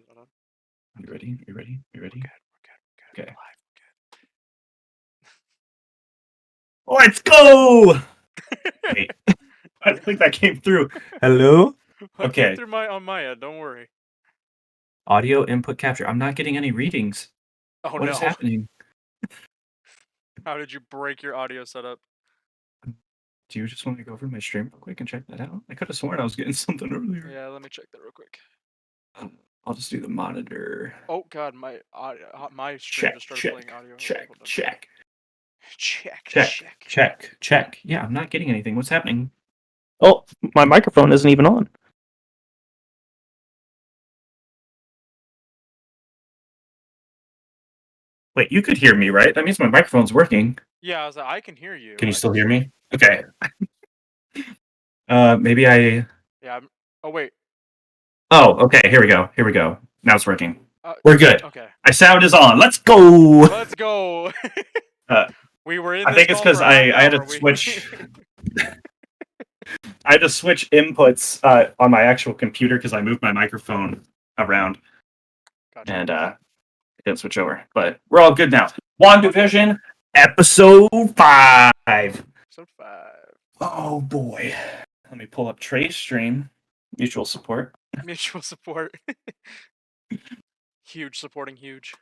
Hold on. You ready? You ready? You ready? We're good. Okay. We're live. Let's go! Wait, I don't think that came through. Hello? I came Okay. through on my end. Don't worry. Audio input capture. I'm not getting any readings. Oh What is no! happening? How did you break your audio setup? Do you just want to go over my stream real quick and check that out? I could have sworn I was getting something earlier. Yeah, let me check that real quick. I'll just do the monitor. Oh god, my audio, my stream Check, just started playing check, audio. Okay, check, hold on. check, Check, check, check. check, check. Yeah, I'm not getting anything. What's happening? Oh, my microphone isn't even on. Wait, you could hear me, right? That means my microphone's working. Yeah, I was like, I can hear you. Can you I still just hear don't. me? Okay. Maybe I. Yeah. Oh wait. Oh, okay. Here we go. Here we go. Now it's working. We're good. Okay. My sound is on. Let's go. Let's go. We were in I this think it's call because for a half I had hour. to switch. I had to switch inputs on my actual computer because I moved my microphone around. Gotcha. And it didn't switch over. But we're all good now. WandaVision, episode 5. Episode 5. Oh boy. Let me pull up Trey's stream. Mutual support. Mutual support. Huge supporting huge.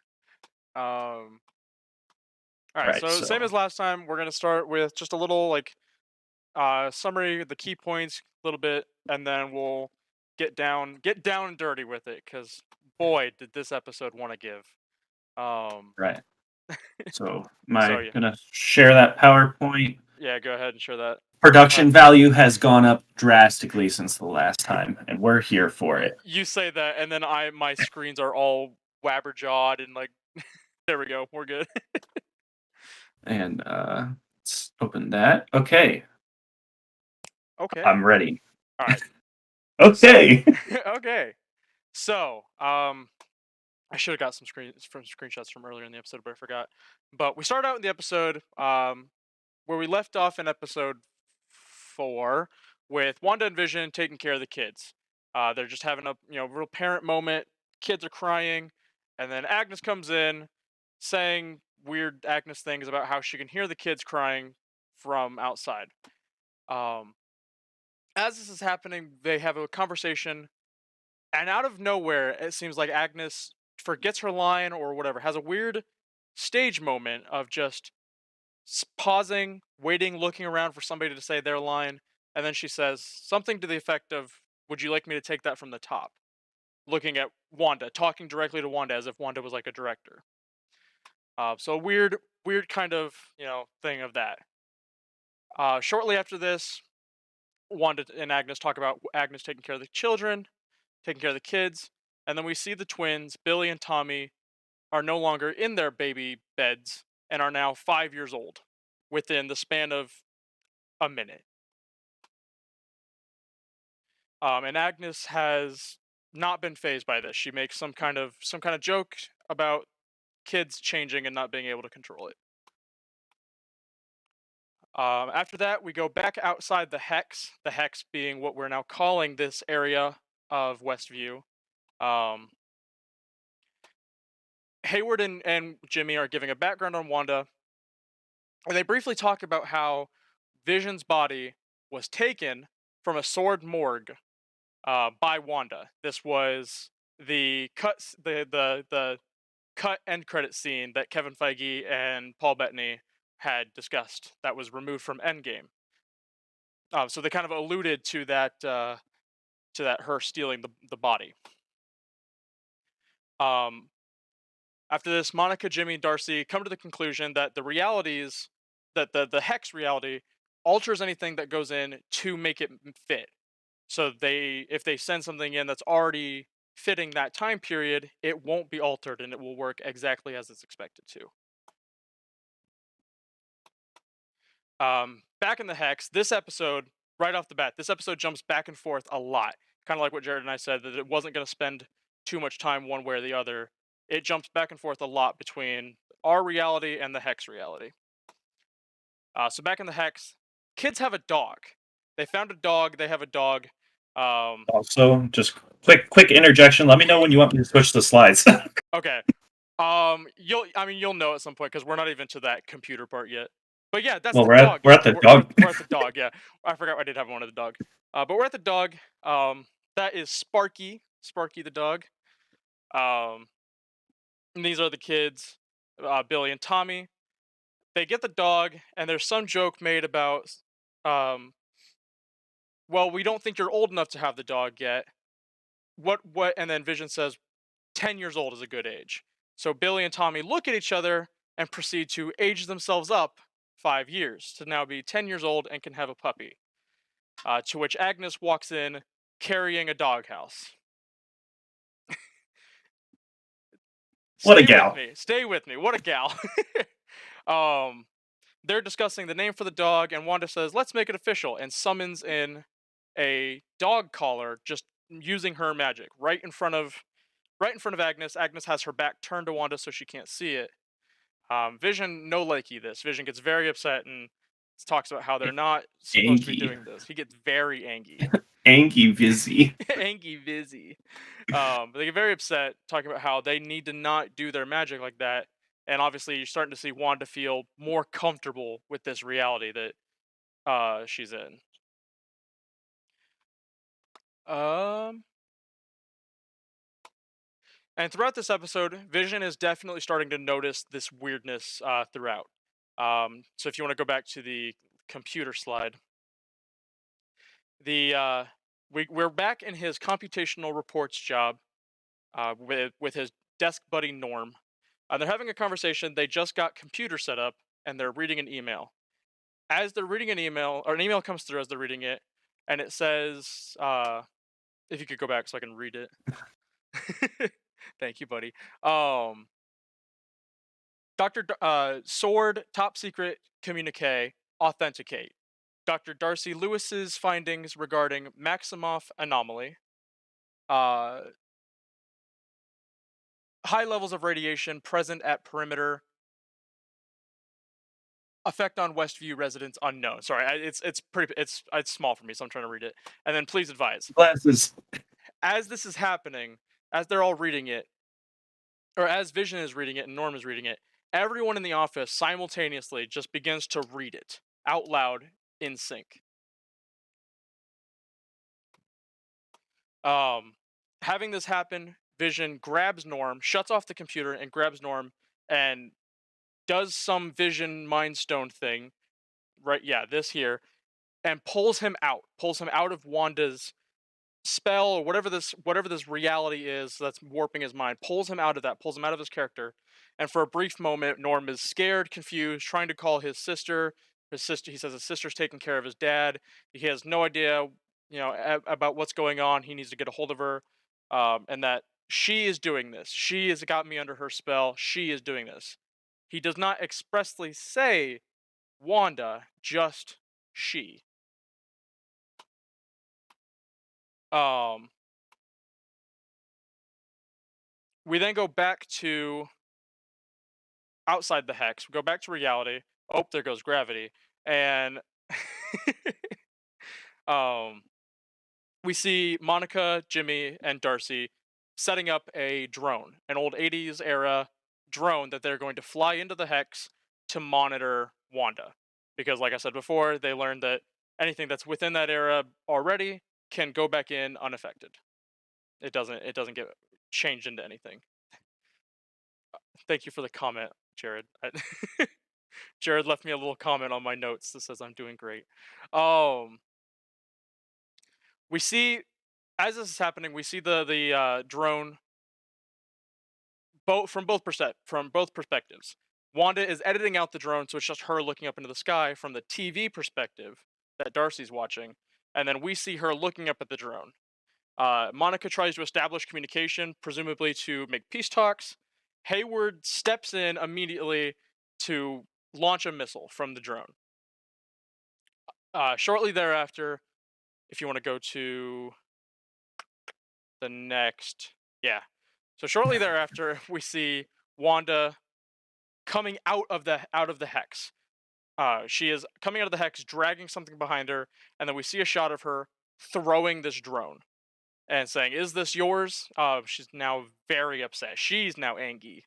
All right, so same as last time, we're gonna start with just a little summary, the key points, a little bit, and then we'll get down and dirty with it, because boy, did this episode want to give. Right. So So yeah, gonna share that PowerPoint. yeah, go ahead and share that. Production value has gone up drastically since the last time, and we're here for it. You say that, and then my screens are all wabberjawed and like, there we go, we're good. And let's open that. Okay. Okay. I'm ready. All right. Okay. So, okay. So, I should have got some screenshots from earlier in the episode, but I forgot. But we start out in the episode where we left off in episode 4 with Wanda and Vision taking care of the kids. They're just having a real parent moment. Kids are crying, and then Agnes comes in, saying weird Agnes things about how she can hear the kids crying from outside. As this is happening, they have a conversation, and out of nowhere, it seems like Agnes forgets her line or whatever, has a weird stage moment of just pausing, waiting, looking around for somebody to say their line, and then she says something to the effect of, "Would you like me to take that from the top?" Looking at Wanda, talking directly to Wanda as if Wanda was like a director. So weird kind of thing of that. Shortly after this, Wanda and Agnes talk about Agnes taking care of the children, taking care of the kids, and then we see the twins, Billy and Tommy, are no longer in their baby beds and are now 5 years old within the span of a minute. And Agnes has not been phased by this. She makes some kind of joke about kids changing and not being able to control it. After that, we go back outside the hex being what we're now calling this area of Westview. Hayward and Jimmy are giving a background on Wanda, and they briefly talk about how Vision's body was taken from a sword morgue by Wanda. This was the the cut end credit scene that Kevin Feige and Paul Bettany had discussed. That was removed from Endgame. So they kind of alluded to that her stealing the body. After this, Monica, Jimmy, and Darcy come to the conclusion that the realities that the hex reality alters anything that goes in to make it fit. So if they send something in that's already fitting that time period, it won't be altered and it will work exactly as it's expected to. Back in the hex, this episode, right off the bat, this episode jumps back and forth a lot. Kind of like what Jared and I said, that it wasn't going to spend too much time one way or the other. It jumps back and forth a lot between our reality and the hex reality. So back in the hex, kids have a dog. They found a dog. They have a dog. Also, just quick interjection. Let me know when you want me to switch the slides. Okay. You'll know at some point because we're not even to that computer part yet. But yeah, that's Well, the dog. we're Yeah, at the dog. we're at the dog. Yeah, I forgot I did have one of the dog. But we're at the dog. That is Sparky. Sparky the dog. Um, and these are the kids, Billy and Tommy. They get the dog, and there's some joke made about, um, well, we don't think you're old enough to have the dog yet. What? And then Vision says, 10 years old is a good age. So Billy and Tommy look at each other and proceed to age themselves up 5 years to now be 10 years old and can have a puppy. To which Agnes walks in carrying a doghouse. What a Stay with gal. me. Stay with me. What a gal. um, they're discussing the name for the dog, and Wanda says, "Let's make it official," and summons in a dog collar, just using her magic right in front of Agnes. Agnes has her back turned to Wanda so she can't see it. Vision no likey this. Vision gets very upset and talks about how they're not supposed to be Angie. doing this. He gets very angry. Angie Vizzy. Angry busy. But they get very upset, talking about how they need to not do their magic like that. And obviously, you're starting to see Wanda feel more comfortable with this reality that she's in. Um, and throughout this episode, Vision is definitely starting to notice this weirdness throughout. So if you want to go back to the computer slide, the we're back in his computational reports job with his desk buddy Norm. They're having a conversation. They just got computer set up and they're reading an email. As they're reading an email, or an email comes through as they're reading it, and it says, "If you could go back so I can read it." Thank you, buddy. Um, Sword, top secret communique, authenticate. Dr. Darcy Lewis's findings regarding Maximoff anomaly. Uh, High levels of radiation present at perimeter. Effect on Westview residents unknown. Sorry, it's small for me, so I'm trying to read it. And then please advise. Glasses. As this is happening, as they're all reading it, or as Vision is reading it and Norm is reading it, everyone in the office simultaneously just begins to read it out loud in sync. Um, Having this happen, Vision grabs Norm, shuts off the computer, and grabs Norm, and does some Vision Mind Stone thing. Right? Yeah, this here, and pulls him out of Wanda's spell or whatever this reality is that's warping his mind, pulls him out of that, pulls him out of his character. And for a brief moment, Norm is scared, confused, trying to call his sister. He says his sister's taking care of his dad. He has no idea, about what's going on. He needs to get a hold of her, and that she is doing this. She has got me under her spell. She is doing this. He does not expressly say Wanda, just she. Um, we then go back to outside the hex. We go back to reality. Oh, there goes gravity. And um, we see Monica, Jimmy, and Darcy setting up a drone, an old 80s era drone that they're going to fly into the hex to monitor Wanda. Because, like I said before, they learned that anything that's within that era already can go back in unaffected. It doesn't get changed into anything. Thank you for the comment, Jared. Jared left me a little comment on my notes that says I'm doing great. Um, we see as this is happening, we see the drone from both perspectives. Wanda is editing out the drone, so it's just her looking up into the sky from the TV perspective that Darcy's watching, and then we see her looking up at the drone. Monica tries to establish communication, presumably to make peace talks. Hayward steps in immediately to launch a missile from the drone. Shortly thereafter, if you want to go to the next, yeah. So shortly thereafter, we see Wanda coming out of the hex. She is coming out of the hex, dragging something behind her, and then we see a shot of her throwing this drone and saying, "Is this yours?" She's now very upset. She's now angry.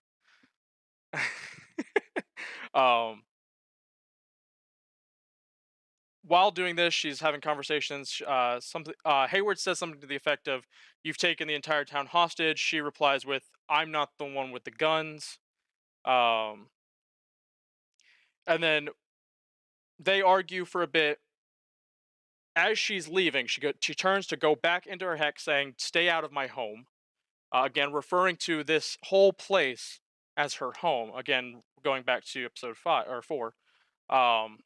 um, while doing this, she's having conversations. Something Hayward says something to the effect of, "You've taken the entire town hostage." She replies with, "I'm not the one with the guns." Um, and then they argue for a bit. As she's leaving, she turns to go back into her hex, saying, "Stay out of my home." Again, referring to this whole place as her home. Again, going back to episode 5 or 4. Um,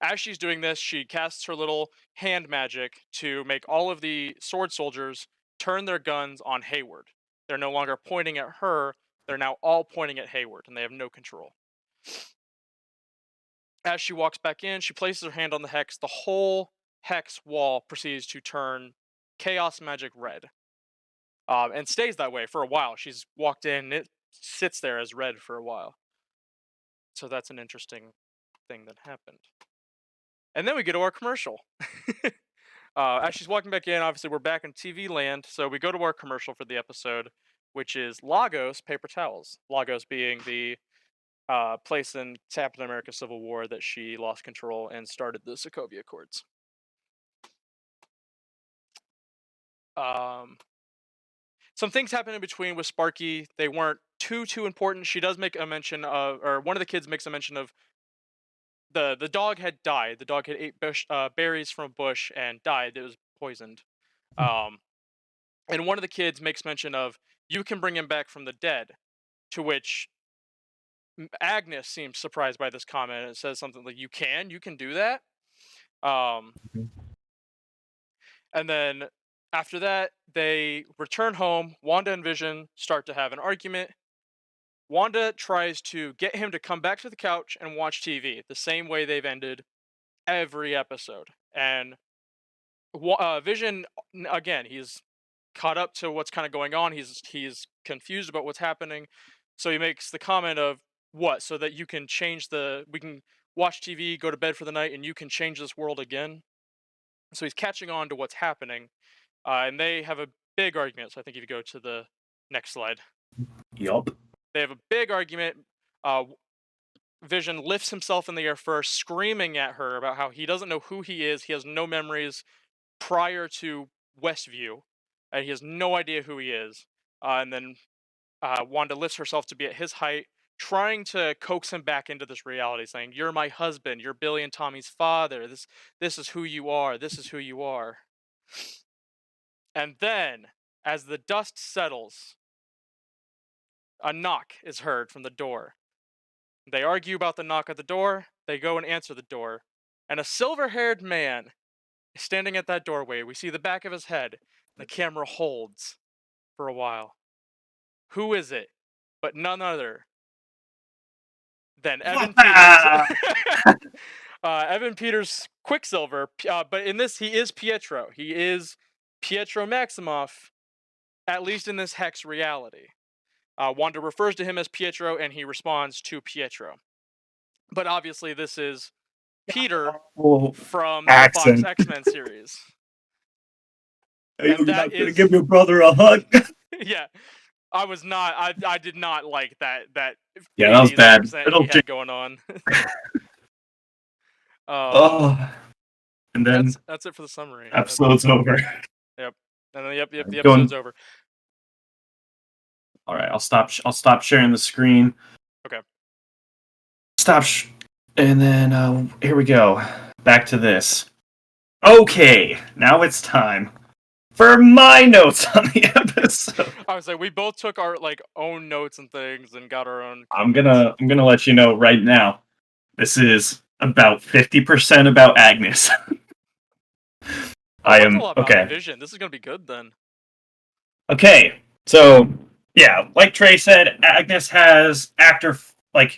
as she's doing this, she casts her little hand magic to make all of the sword soldiers turn their guns on Hayward. They're no longer pointing at her, they're now all pointing at Hayward, and they have no control. As she walks back in, she places her hand on the hex. The whole hex wall proceeds to turn chaos magic red, and stays that way for a while. She's walked in, it sits there as red for a while. So that's an interesting thing that happened. And then we go to our commercial. As she's walking back in, obviously we're back in TV land, so we go to our commercial for the episode, which is Lagos paper towels. Lagos being the place in Captain America Civil War that she lost control and started the Sokovia Accords. Some things happen in between with Sparky. They weren't too important. She does make a mention of, or one of the kids makes a mention of, the dog had died. The dog had ate berries from a bush and died. It was poisoned. Um, and one of the kids makes mention of, "You can bring him back from the dead," to which Agnes seems surprised by this comment. It says something like, you can do that." Um, and then after that, they return home. Wanda and Vision start to have an argument. Wanda tries to get him to come back to the couch and watch TV, the same way they've ended every episode. And Vision, again, he's caught up to what's kind of going on. He's confused about what's happening, so he makes the comment of, "What? So that you can we can watch TV, go to bed for the night, and you can change this world again?" So he's catching on to what's happening, and they have a big argument. So I think if you go to the next slide, Yup. they have a big argument. Vision lifts himself in the air first, screaming at her about how he doesn't know who he is. He has no memories prior to Westview, and he has no idea who he is. And then Wanda lifts herself to be at his height, trying to coax him back into this reality, saying, "You're my husband. You're Billy and Tommy's father. This is who you are. This is who you are." And then, as the dust settles, a knock is heard from the door. They argue about the knock at the door. They go and answer the door, and a silver-haired man is standing at that doorway. We see the back of his head. The camera holds for a while. Who is it? But none other than Evan Peters. Evan Peters Quicksilver. But in this, he is Pietro. He is Pietro Maximoff, at least in this Hex reality. Wanda refers to him as Pietro, and he responds to Pietro. But obviously, this is Peter from the Fox X-Men series. You're not gonna give your brother a hug? Yeah. I was not. I did not like that. Yeah, that was bad. He had going on. And then that's it for the summary. Episode's over. Yep. And then the episode's over. All right, I'll stop sharing the screen. Okay. And then here we go. Back to this. Okay, now it's time for my notes on the episode. I was like, we both took our own notes and things and got our own. I'm gonna let you know right now. This is about 50% about Agnes. I am okay. Vision. This is gonna be good then. Okay, so yeah, like Trey said, Agnes has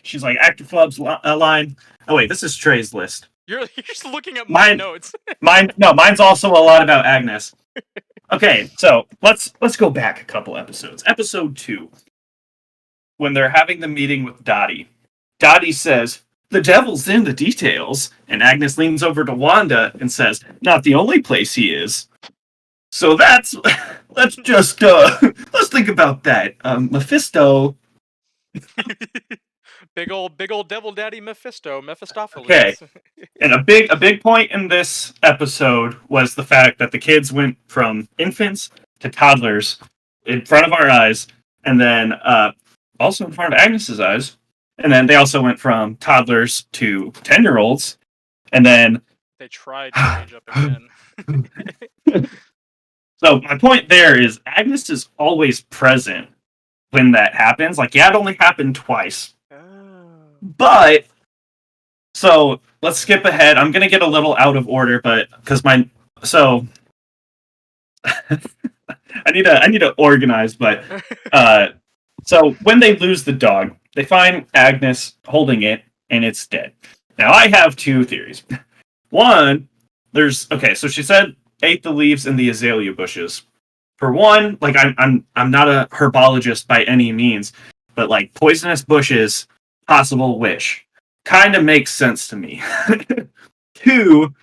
she's like actor flubs line. Oh wait, this is Trey's list. You're just looking at my notes. Mine's also a lot about Agnes. Okay, so let's go back a couple episodes. Episode 2, when they're having the meeting with Dottie. Dottie says, the devil's in the details. And Agnes leans over to Wanda and says, not the only place he is. So that's, let's just, let's think about that. Mephisto, Big old devil daddy okay. Mephistopheles. And a big point in this episode was the fact that the kids went from infants to toddlers in front of our eyes, and then also in front of Agnes's eyes, and then they also went from toddlers to 10-year-olds, and then. They tried to age up again. So my point there is Agnes is always present when that happens. Like, yeah, it only happened twice, Oh. but so let's skip ahead. I'm gonna get a little out of order, but because my so I need to organize, but so when they lose the dog, they find Agnes holding it and it's dead. Now I have two theories. One, so she said ate the leaves in the azalea bushes. For one, like I'm not a herbologist by any means, but like poisonous bushes, possible witch. Kind of makes sense to me. Two,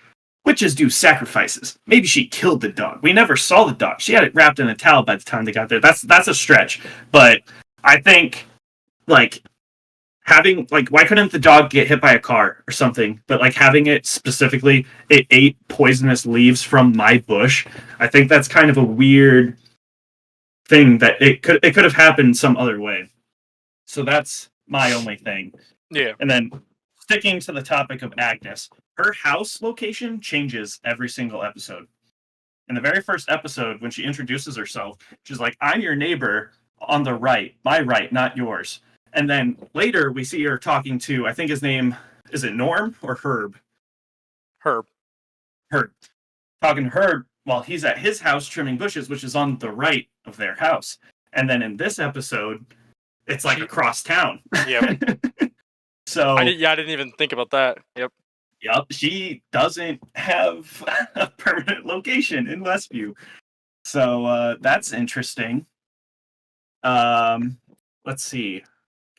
witches do sacrifices. Maybe she killed the dog. We never saw the dog. She had it wrapped in a towel by the time they got there. That's a stretch. But I think like having like why couldn't the dog get hit by a car or something? But like having it specifically, it ate poisonous leaves from my bush. I think that's kind of a weird thing that it could have happened some other way. So that's my only thing. Yeah. And then sticking to the topic of Agnes, her house location changes every single episode. In the very first episode, when she introduces herself, she's like, I'm your neighbor on the right, my right, not yours. And then later we see her talking to, I think his name, is it Norm or Herb? Herb. Herb. Talking to Herb while he's at his house trimming bushes, which is on the right of their house. And then in this episode, it's like across town. Yep. So I didn't even think about that. Yep. Yep, she doesn't have a permanent location in Westview. So that's interesting. Let's see.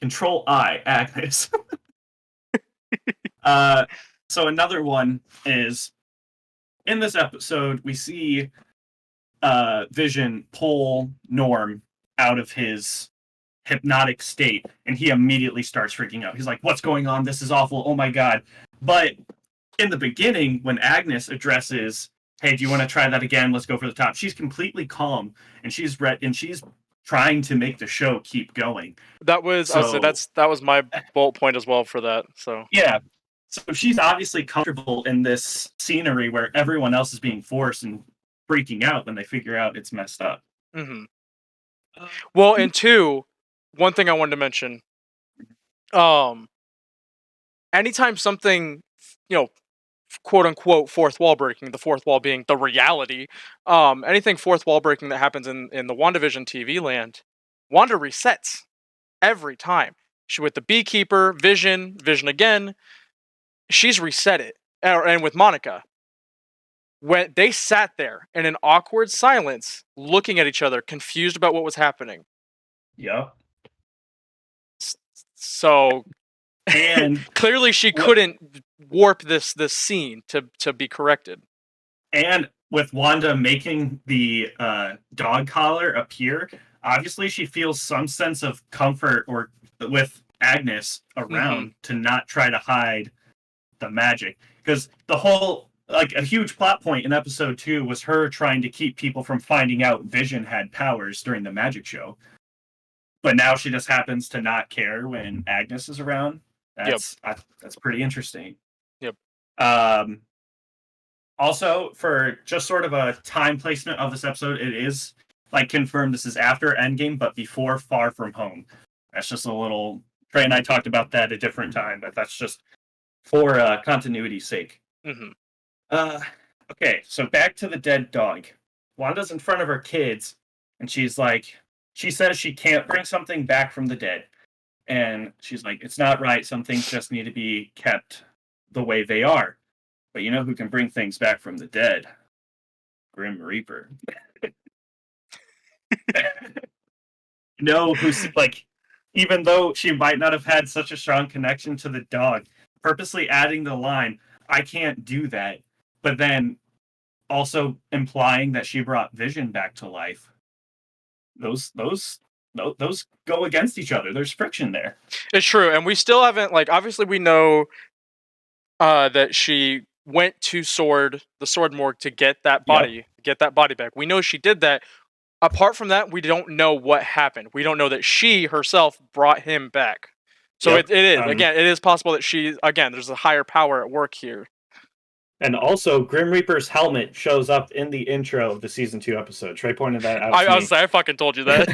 Control I, Agnes. So another one is in this episode we see Vision pull Norm out of his hypnotic state, and he immediately starts freaking out. He's like, what's going on? This is awful. Oh my god. But in the beginning, when Agnes addresses, hey, do you want to try that again? Let's go for the top. She's completely calm, and she's trying to make the show keep going. That was that was my bullet point as well for that. So yeah. So she's obviously comfortable in this scenery where everyone else is being forced and freaking out when they figure out it's messed up. Mm-hmm. Well, and two, one thing I wanted to mention, anytime something, quote unquote fourth wall breaking, the fourth wall being the reality, anything fourth wall breaking that happens in the WandaVision TV land, Wanda resets every time. She with the beekeeper, Vision again, she's reset it. And with Monica, when they sat there in an awkward silence, looking at each other, confused about what was happening. Yeah. So and clearly she couldn't warp this scene to be corrected. And with Wanda making the dog collar appear, obviously she feels some sense of comfort or with Agnes around to not try to hide the magic. Because the whole, like, a huge plot point in episode 2 was her trying to keep people from finding out Vision had powers during the magic show. But now she just happens to not care when Agnes is around. That's pretty interesting. Yep. Also, for just sort of a time placement of this episode, it is like confirmed this is after Endgame, but before Far From Home. That's just a little. Trey and I talked about that at a different time, but that's just for continuity's sake. Mm-hmm. Okay, so back to the dead dog. Wanda's in front of her kids, and she's like, she says she can't bring something back from the dead. And she's like, it's not right. Some things just need to be kept the way they are. But you know who can bring things back from the dead? Grim Reaper. No, who's like, even though she might not have had such a strong connection to the dog, purposely adding the line, "I can't do that," but then also implying that she brought Vision back to life. Those go against each other. There's friction there. It's true, and we still haven't like. Obviously, we know that she went to the sword morgue to Yep. get that body back. We know she did that. Apart from that, we don't know what happened. We don't know that she herself brought him back. So Yep. it is possible that there's a higher power at work here. And also, Grim Reaper's helmet shows up in the intro of the season 2 episode. Trey pointed that out to me. I fucking told you that.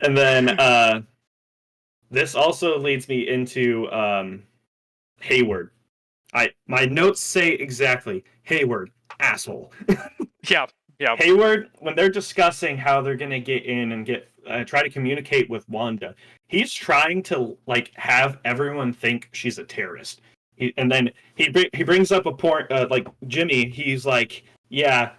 And then this also leads me into Hayward. My notes say exactly Hayward, asshole. Yeah. Hayward, when they're discussing how they're gonna get in and try to communicate with Wanda, he's trying to like have everyone think she's a terrorist. And then he brings up a point like Jimmy. He's like, yeah,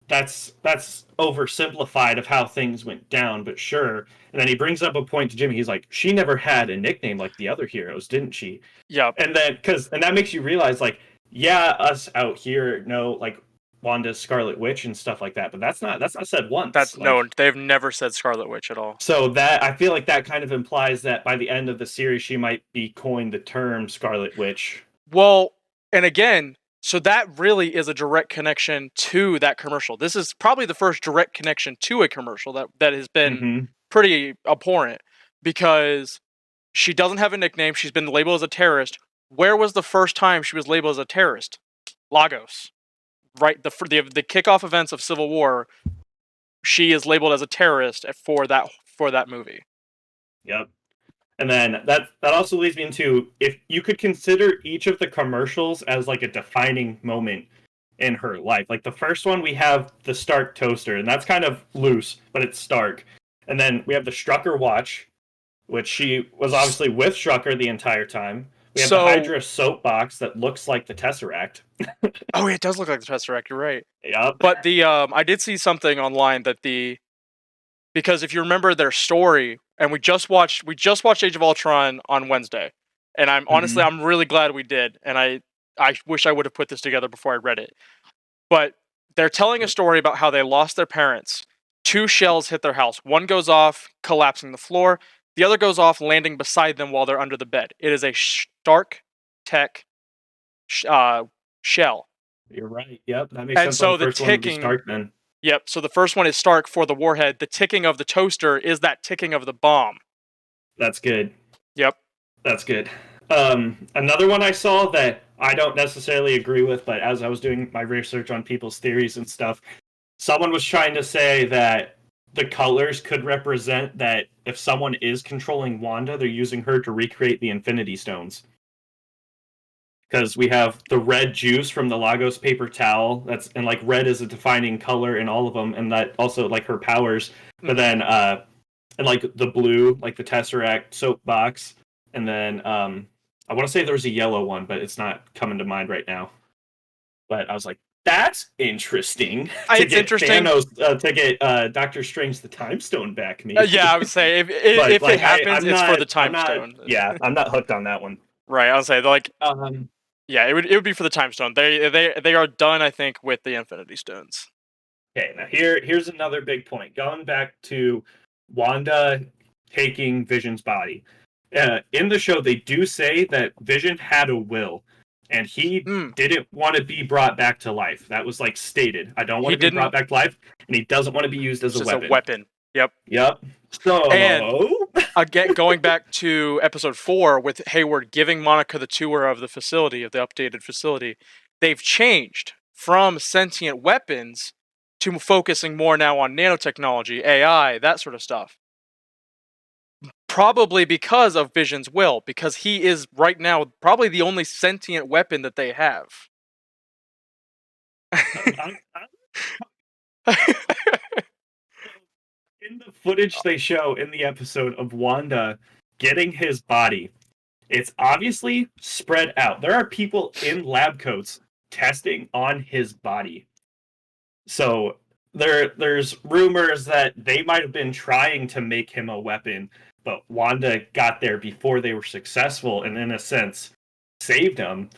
that's oversimplified of how things went down, but sure. And then he brings up a point to Jimmy. He's like, she never had a nickname like the other heroes, didn't she? Yeah. And then and that makes you realize like, yeah, us out here know like Wanda's Scarlet Witch and stuff like that, but that's not said once. They've never said Scarlet Witch at all. So that I feel like that kind of implies that by the end of the series, she might be coined the term Scarlet Witch. Well, and again, so that really is a direct connection to that commercial. This is probably the first direct connection to a commercial that has been pretty abhorrent because she doesn't have a nickname. She's been labeled as a terrorist. Where was the first time she was labeled as a terrorist? Lagos. Right, the kickoff events of Civil War, she is labeled as a terrorist for that movie. Yep. And then that also leads me into if you could consider each of the commercials as like a defining moment in her life. Like the first one, we have the Stark toaster, and that's kind of loose, but it's Stark. And then we have the Strucker watch, which she was obviously with Strucker the entire time. We have the Hydra soapbox that looks like the Tesseract. Oh, it does look like the Tesseract. You're right. Yep. But I did see something online that because if you remember their story, and we just watched Age of Ultron on Wednesday, and I'm really glad we did, and I wish I would have put this together before I read it. But they're telling a story about how they lost their parents. 2 shells hit their house. One goes off, collapsing the floor. The other goes off, landing beside them while they're under the bed. It is a Stark Tech shell. You're right. Yep, that makes sense. And so the ticking. Stark, then. Yep. So the first one is Stark for the warhead. The ticking of the toaster is that ticking of the bomb. That's good. Yep. That's good. Another one I saw that I don't necessarily agree with, but as I was doing my research on people's theories and stuff, someone was trying to say that the colors could represent that if someone is controlling Wanda, they're using her to recreate the Infinity Stones. Because we have the red juice from the Lagos paper towel, and like red is a defining color in all of them, and that also like her powers. But then and like the blue, like the Tesseract soapbox, and then I want to say there's a yellow one, but it's not coming to mind right now. But I was like, that's interesting. It's interesting. Thanos, to get Doctor Strange the Time Stone back. Me. Yeah, I would say if it happens, it's for the Time Stone. Yeah, I'm not hooked on that one. Right, I would say like. Yeah, it would be for the Time Stone. They are done, I think, with the Infinity Stones. Okay, now here's another big point. Going back to Wanda taking Vision's body. In the show, they do say that Vision had a will, and he didn't want to be brought back to life. That was like stated. I don't want to be brought back to life, and he doesn't want to be used as a weapon. Yep. So, and again, going back to episode 4 with Hayward giving Monica the tour of the facility, of the updated facility, they've changed from sentient weapons to focusing more now on nanotechnology, AI, that sort of stuff. Probably because of Vision's will, because he is right now probably the only sentient weapon that they have. In the footage they show in the episode of Wanda getting his body, it's obviously spread out. There are people in lab coats testing on his body. So there's rumors that they might have been trying to make him a weapon, but Wanda got there before they were successful, and in a sense, saved him,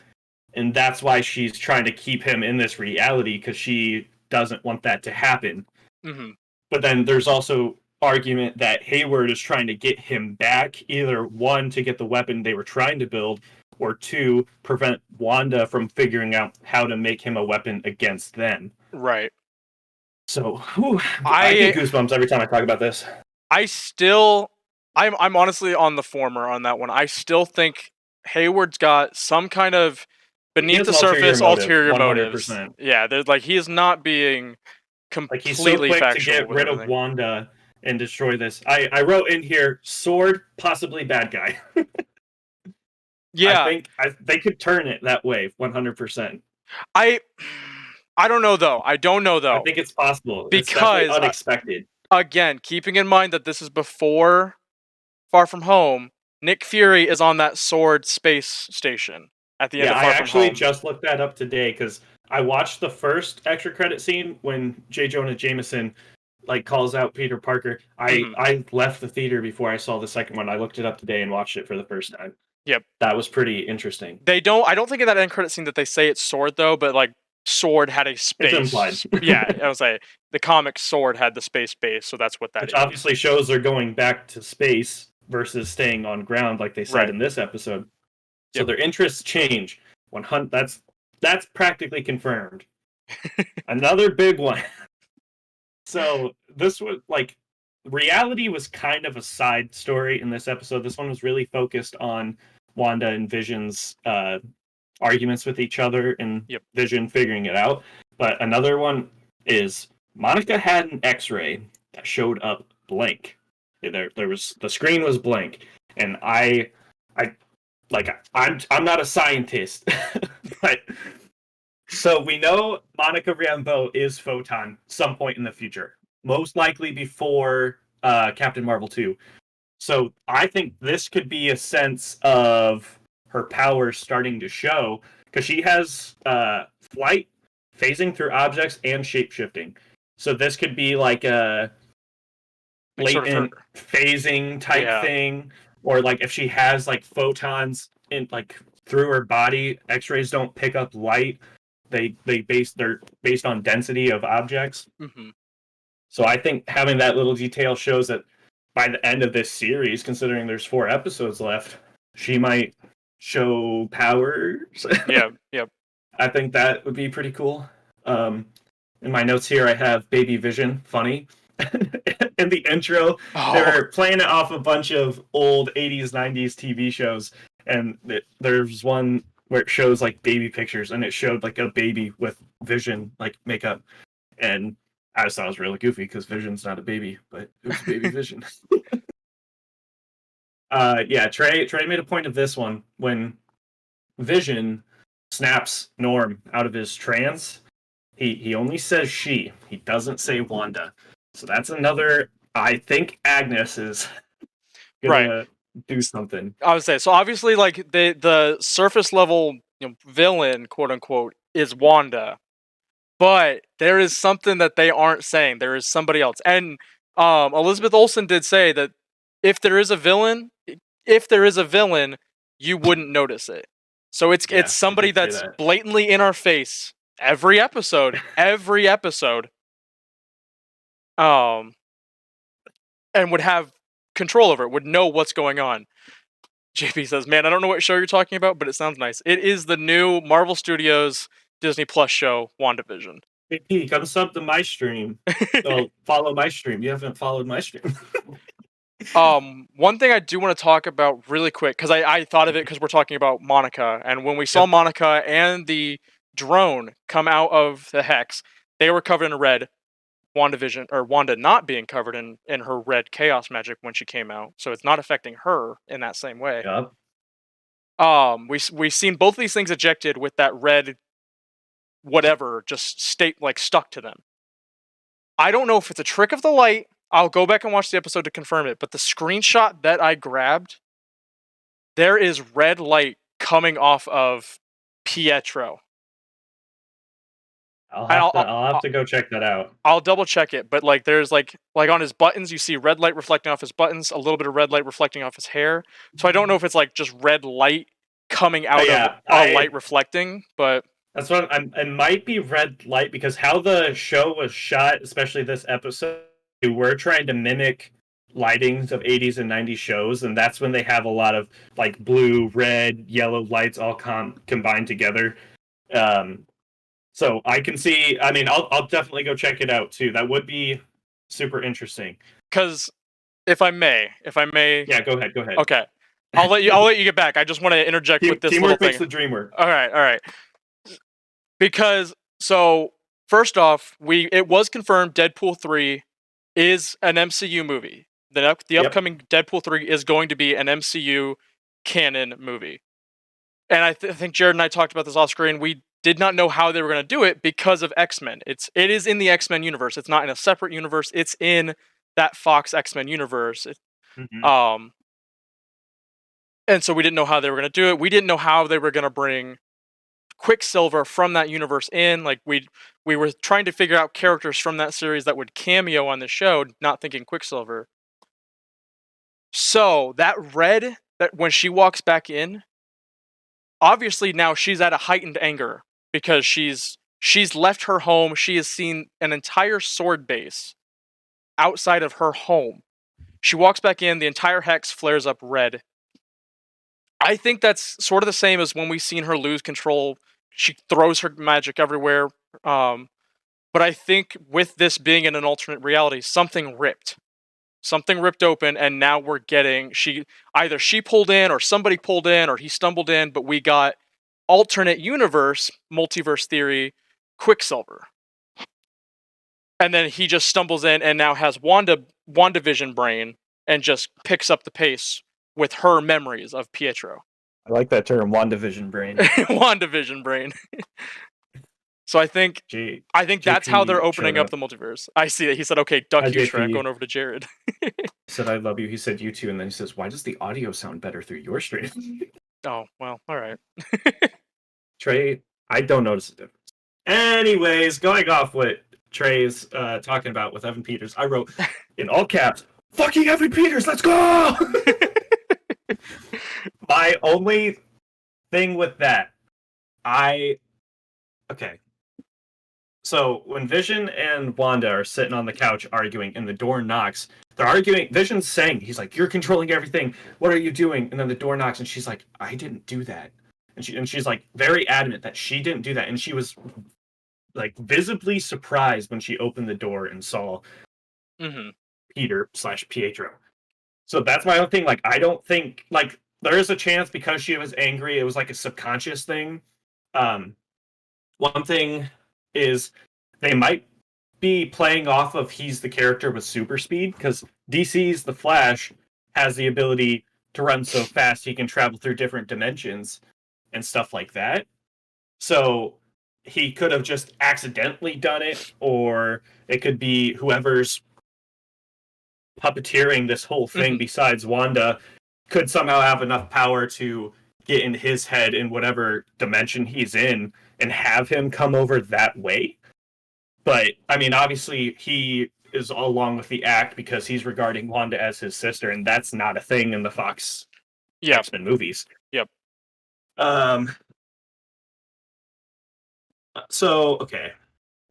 and that's why she's trying to keep him in this reality because she doesn't want that to happen. Hmm. But then there's also argument that Hayward is trying to get him back, either one to get the weapon they were trying to build, or two prevent Wanda from figuring out how to make him a weapon against them. Right. So whew, I get I goosebumps every time I talk about this. I still I'm honestly on the former on that one. I still think Hayward's got some kind of He beneath has the an ulterior surface motive, ulterior motives. 100%. Yeah, there's like he is not being Like he's so completely quick to factual get with rid of everything. Wanda and destroy this. I wrote in here sword, possibly bad guy. Yeah, They could turn it that way 100%. I I don't know though. I don't know I though think it's possible. It's definitely because unexpected. again, keeping in mind that this is before Far From Home, Nick Fury is on that sword space station at the end Yeah, of I Far From actually Home. just looked that up today because I watched the first extra credit scene when J. Jonah Jameson like calls out Peter Parker. Hmm. I left the theater before I saw the second one. I looked it up today and watched it for the first time. Yep. That was pretty interesting. They don't. I don't think in that end credit scene that they say it's sword though, but like sword had a It's implied, space. Yeah, I was like the comic sword had the space base, so that's what that which is. obviously shows they're going back to space versus staying on ground, like they said Right. in this episode. So Yep. their interests change. 100. That's practically confirmed. Another big one. So this was like reality was kind of a side story in this episode. This one was really focused on Wanda and Vision's arguments with each other and Yep. Vision figuring it out. But another one is Monica had an X-ray that showed up blank. There was the screen was blank, and I like I'm not a scientist, but so we know Monica Rambeau is Photon some point in the future, most likely before Captain Marvel 2. So I think this could be a sense of her powers starting to show because she has flight, phasing through objects, and shapeshifting. So this could be like a Like sort of her. latent phasing type Yeah. thing, or like if she has like photons in like through her body, X-rays don't pick up light. They're based on density of objects. Hmm. So I think having that little detail shows that by the end of this series, considering there's 4 episodes left, she might show powers. Yeah. Yep. I think that would be pretty cool. In my notes here, I have Baby Vision, funny. In the intro, they Oh. were playing it off a bunch of old 80s, 90s TV shows, and there's one where it shows like baby pictures, and it showed like a baby with Vision like makeup, and I just thought it was really goofy because Vision's not a baby, but it was Baby Vision. Yeah, Trey made a point of this one when Vision snaps Norm out of his trance. He only says she. He doesn't say Wanda. So that's another. I think Agnes is Right. gonna do something. I would say so. Obviously, like the surface level villain, quote unquote, is Wanda, but there is something that they aren't saying. There is somebody else, and Elizabeth Olsen did say that if there is a villain, you wouldn't notice it. So it's Yeah, she somebody did say that's that. blatantly in our face every episode, um, and would have control over it, would know what's going on. JP says, "Man, I don't know what show you're talking about, but it sounds nice. It is the new Marvel Studios Disney Plus show, WandaVision." He come sub to my stream. Well, follow my stream. You haven't followed my stream. One thing I do want to talk about really quick because I thought of it because we're talking about Monica, and when we saw Yep. Monica and the drone come out of the hex, they were covered in red. WandaVision or Wanda not being covered in her red chaos magic when she came out, so it's not affecting her in that same way. Yep. We've seen both of these things ejected with that red whatever just stuck to them. I don't know if it's a trick of the light. I'll go back and watch the episode to confirm it, but the screenshot that I grabbed, there is red light coming off of Pietro. I'll have to go check that out. I'll double check it, but like there's like on his buttons, you see red light reflecting off his buttons, a little bit of red light reflecting off his hair. So I don't know if it's like just red light coming Oh out of yeah, a light reflecting, but that's what it might be red light because how the show was shot, especially this episode, they were trying to mimic lightings of 80s and 90s shows, and that's when they have a lot of like blue, red, yellow lights all combined together. Um, so I can see. I mean, I'll definitely go check it out too. That would be super interesting. because if I may, Yeah, go ahead. Go ahead. okay, I'll let you get back. I just want to interject with this little Teamwork makes thing. the dream work. All right, all right. Because so first off, it was confirmed Deadpool 3 is an MCU movie. The Yep. upcoming Deadpool 3 is going to be an MCU canon movie. And I think Jared and I talked about this off screen. We did not know how they were going to do it because of X-Men. It is in the X-Men universe. It's not in a separate universe. It's in that Fox X-Men universe. Mm-hmm. Um and so we didn't know how they were going to do it. We didn't know how they were going to bring Quicksilver from that universe in. Like we were trying to figure out characters from that series that would cameo on the show, not thinking Quicksilver. So that when she walks back in, obviously now she's at a heightened anger because she's left her home. She has seen an entire sword base outside of her home. She walks back in, the entire hex flares up red. I think that's sort of the same as when we've seen her lose control. She throws her magic everywhere. But I think with this being in an alternate reality, something ripped. Something ripped open, and now we're getting either she pulled in or somebody pulled in or he stumbled in, but we got alternate universe, multiverse theory, Quicksilver. And then he just stumbles in and now has WandaVision brain and just picks up the pace with her memories of Pietro. I like that term, WandaVision brain. WandaVision brain. So I think that's how they're opening up the multiverse. I see that. He said, "Okay, duck you, Shrek." Going over to Jared. He said, "I love you." He said, "You too," and then he says, "Why does the audio sound better through your stream?" Oh well, all right. Trey, I don't notice a difference. Anyways, going off what Trey's talking about with Evan Peters, I wrote in all caps, "Fucking Evan Peters, let's go!" My only thing with that, okay. So when Vision and Wanda are sitting on the couch arguing and the door knocks, they're arguing. Vision's saying, he's like, "You're controlling everything. What are you doing?" And then the door knocks and she's like, "I didn't do that." And she's like very adamant that she didn't do that. And she was like visibly surprised when she opened the door and saw Peter/Pietro. So that's my own thing. Like, I don't think like there is a chance because she was angry, it was like a subconscious thing. One thing is they might be playing off of he's the character with super speed because DC's The Flash has the ability to run so fast he can travel through different dimensions and stuff like that. So he could have just accidentally done it, or it could be whoever's puppeteering this whole thing besides Wanda could somehow have enough power to get in his head in whatever dimension he's in and have him come over that way. But, I mean, obviously, he is along with the act because he's regarding Wanda as his sister, and that's not a thing in the Fox X-Men movies. Yep. So, okay.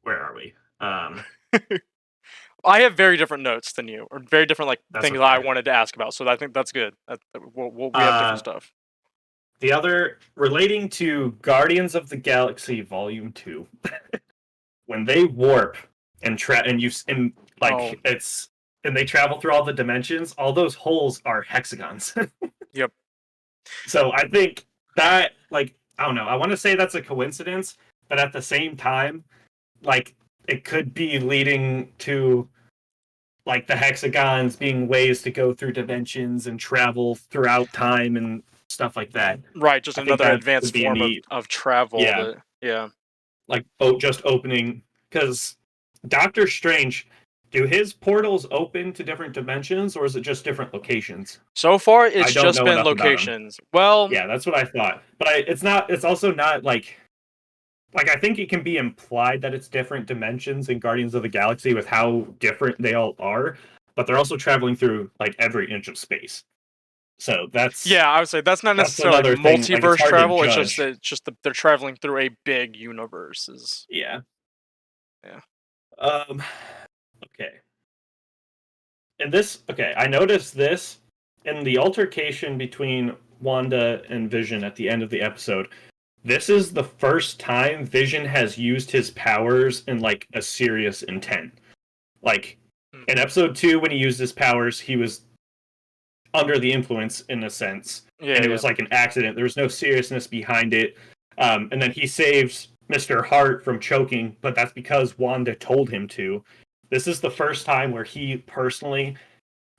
Where are we? I have very different notes than you, or very different things okay. that I wanted to ask about. So I think that's good. We have different stuff. The other, relating to Guardians of the Galaxy Volume 2, when they warp and they travel through all the dimensions, all those holes are hexagons. Yep. So I think that, like, I don't know, I want to say that's a coincidence, but at the same time, like, it could be leading to, like, the hexagons being ways to go through dimensions and travel throughout time and stuff like that. Right, just another advanced form of travel. Yeah. Yeah. Like, just opening, because Doctor Strange, do his portals open to different dimensions, or is it just different locations? So far, it's just been locations. Well, yeah, that's what I thought. But it's also not like I think it can be implied that it's different dimensions in Guardians of the Galaxy with how different they all are, but they're also traveling through like every inch of space. So that's Yeah, I would say that's not that's necessarily another thing. Like, it's multiverse hard to travel. It's just judge. that they're traveling through a big universe. Is Yeah. yeah. Um. Okay. And this. Okay. I noticed this in the altercation between Wanda and Vision at the end of the episode. This is the first time Vision has used his powers in like a serious intent. Like in Mhm. episode 2, when he used his powers, he was under the influence in a sense, Yeah, and it yeah. was like an accident. There was no seriousness behind it. And then he saves Mr. Hart from choking, but that's because Wanda told him to. This is the first time where he personally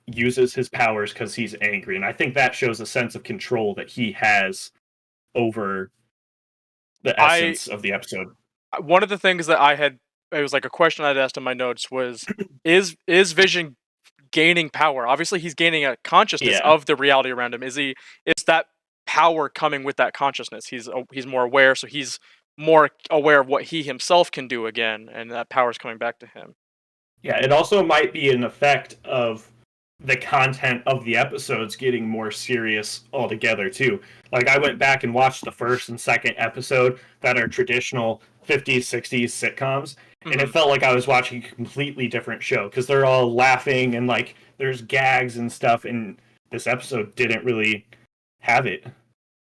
uses his powers because he's angry, and I think that shows a sense of control that he has over the I essence of the episode. One of the things that I had, it was like a question I'd asked in my notes was, is Vision gaining power? Obviously, he's gaining a consciousness Yeah, of the reality around him. Is that power coming with that consciousness? He's more aware, so he's more aware of what he himself can do again, and that power's coming back to him. yeah. It also might be an effect of the content of the episodes getting more serious altogether too. Like, I went back and watched the first and second episode that are traditional 50s 60s sitcoms, and it Hmm. felt like I was watching a completely different show because they're all laughing and like there's gags and stuff, and this episode didn't really have it.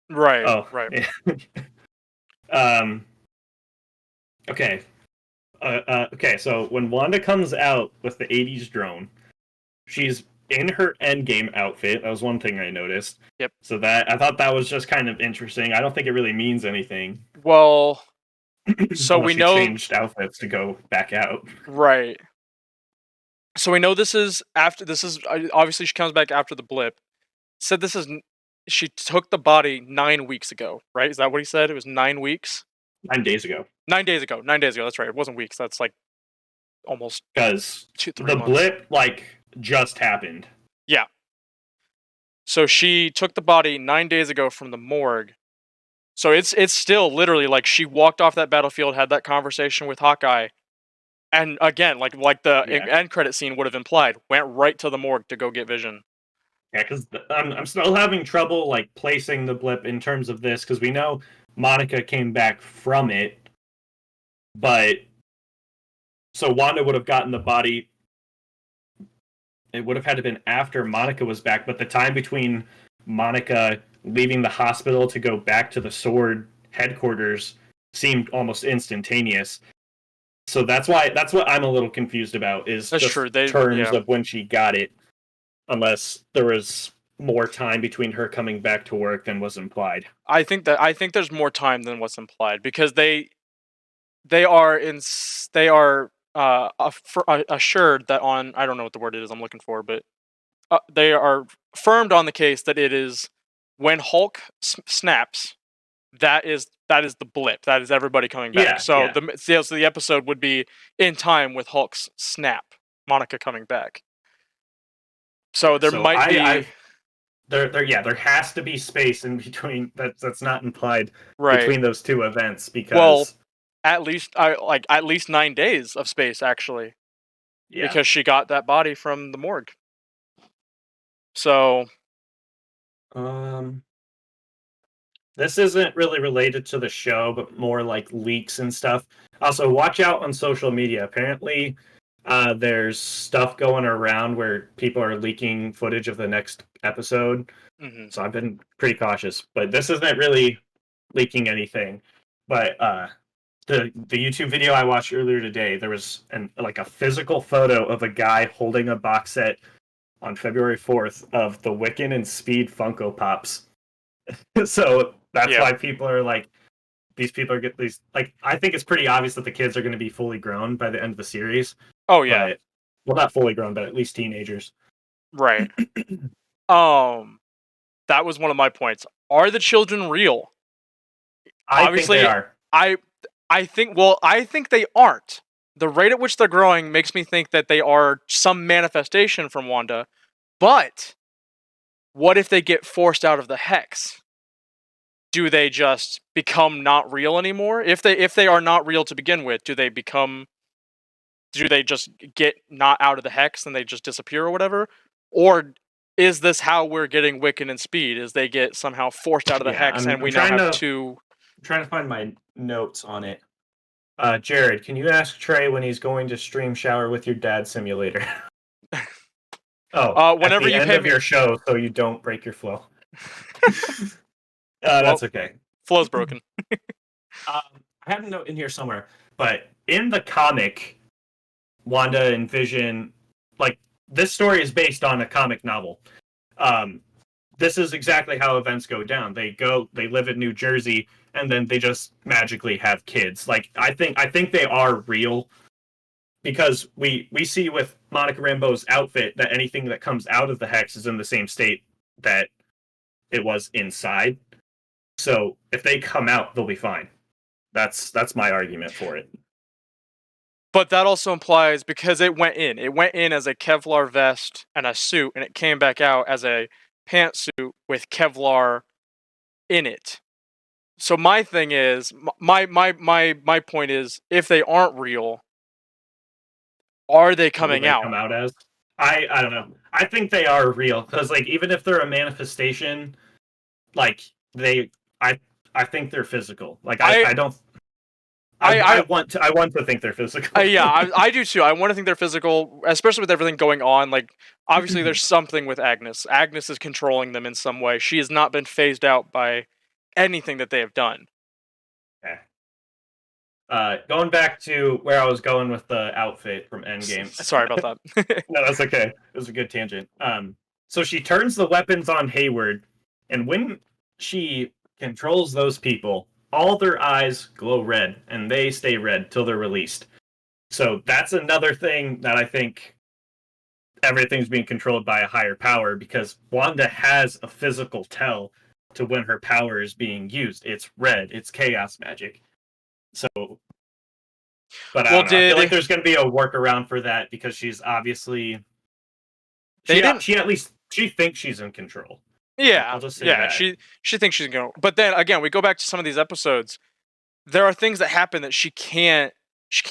Right, Oh, right. yeah. um okay. Okay, so when Wanda comes out with the 80s drone, she's in her endgame outfit. That was one thing I noticed. Yep. So that, I thought that was just kind of interesting. I don't think it really means anything Well, so unless we she know, changed outfits to go back out. right. So we know this is after. This is obviously she comes back after the blip. Said this is. She took the body 9 weeks ago, right? Is that what he said? It was 9 weeks. 9 days ago, 9 days ago. 9 days ago. That's right. It wasn't weeks. That's like almost because two, three the months. blip like just happened. Yeah. So she took the body 9 days ago from the morgue. So it's still literally like she walked off that battlefield, had that conversation with Hawkeye, and again, like the Yeah, end credit scene would have implied, went right to the morgue to go get Vision. yeah, because I'm still having trouble like placing the blip in terms of this because we know Monica came back from it, but so Wanda would have gotten the body. It would have had to been after Monica was back, but the time between Monica leaving the hospital to go back to the Sword headquarters seemed almost instantaneous. So that's what I'm a little confused about is That's just true. They terms yeah. of when she got it, unless there was more time between her coming back to work than was implied. I think there's more time than what's implied because they are assured that on, I don't know what the word it is I'm looking for, but they are firmed on the case that it is when Hulk snaps, that is the blip, that is everybody coming back. Yeah, So yeah. the episode would be in time with Hulk's snap, Monica coming back. So Yeah. there So might be, there has to be space in between that's not implied right. between those two events Well, because at least 9 days of space actually, yeah. because she got that body from the morgue. So Um This isn't really related to the show, but more like leaks and stuff. Also, watch out on social media. Apparently, there's stuff going around where people are leaking footage of the next episode. mhm. So I've been pretty cautious. But this isn't really leaking anything. But the YouTube video I watched earlier today, there was a physical photo of a guy holding a box set on February 4th of the Wiccan and Speed Funko Pops. So that's Yeah. why people are like, these people are get these like. I think it's pretty obvious that the kids are going to be fully grown by the end of the series, Oh yeah. but well, not fully grown, but at least teenagers. Right. Um, that was one of my points. Are the children real? I think they Obviously, are. I I think they aren't. The rate at which they're growing makes me think that they are some manifestation from Wanda. But what if they get forced out of the hex? Do they just become not real anymore? If they are not real to begin with, do they just get not out of the hex and they just disappear or whatever? Or is this how we're getting Wiccan and Speed? Is they get somehow forced out of the Yeah, hex, I'm, and I'm we now trying have to two. trying to find my notes on it. Jared, can you ask Trey when he's going to stream Shower with Your Dad Simulator? Oh, at Whenever the you end pay of me, your show, so you don't break your flow. well, That's okay. flow's broken. I have a note in here somewhere, but in the comic, Wanda and Vision, like this story is based on a comic novel. Um, this is exactly how events go down. They live in New Jersey, and then they just magically have kids. Like I think they are real because we see with Monica Rambeau's outfit that anything that comes out of the hex is in the same state that it was inside. So if they come out, they'll be fine. That's my argument for it. But that also implies because it went in. It went in as a Kevlar vest and a suit, and it came back out as a pantsuit with Kevlar in it. So my thing is, my point is, if they aren't real, are they What will coming they out? come out as? I don't know. I think they are real because like even if they're a manifestation, like they I I think they're physical. Like I I don't I I want to think they're physical. yeah, I do too. I want to think they're physical, especially with everything going on. Like, obviously, there's something with Agnes. Agnes is controlling them in some way. She has not been phased out by anything that they have done. Okay. Going back to where I was going with the outfit from Endgame. Sorry about that. No, that's okay. It was a good tangent. So she turns the weapons on Hayward, and when she controls those people, all their eyes glow red, and they stay red till they're released. So that's another thing that I think everything's being controlled by a higher power because Wanda has a physical tell to when her power is being used. It's red. It's chaos magic. So, but I Well, don't know. I feel like did there's going to be a workaround for that because she's obviously they didn't? she at least she thinks she's in control. I'll Yeah, just say yeah. that. She thinks she's going. But then again, we go back to some of these episodes. There are things that happen that she can't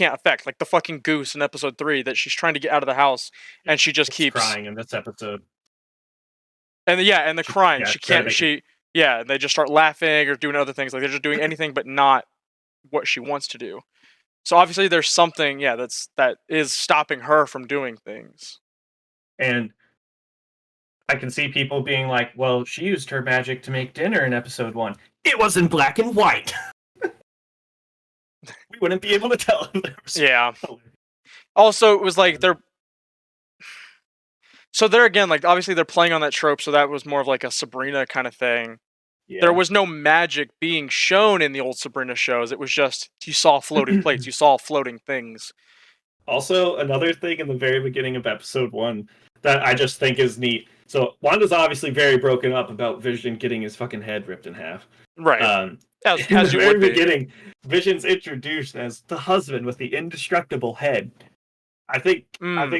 affect, like the fucking goose in episode 3 that she's trying to get out of the house, and she just It's keeps. crying in this episode. And yeah, and the crying, Yeah, she try to can't. make it. Yeah, they just start laughing or doing other things. Like they're just doing anything but not what she wants to do. So obviously, there's something, yeah, that is stopping her from doing things. And I can see people being like, "Well, she used her magic to make dinner in episode 1. It was in black and white. We wouldn't be able to tell if there was Yeah. color." Also, it was like they're. So there again, like obviously they're playing on that trope, so that was more of like a Sabrina kind of thing. There Yeah. was no magic being shown in the old Sabrina shows. It was just you saw floating plates, you saw floating things. Also, another thing in the very beginning of episode 1 that I just think is neat. So Wanda's obviously very broken up about Vision getting his fucking head ripped in half. Right. In the As you very would be. beginning, Vision's introduced as the husband with the indestructible head. I think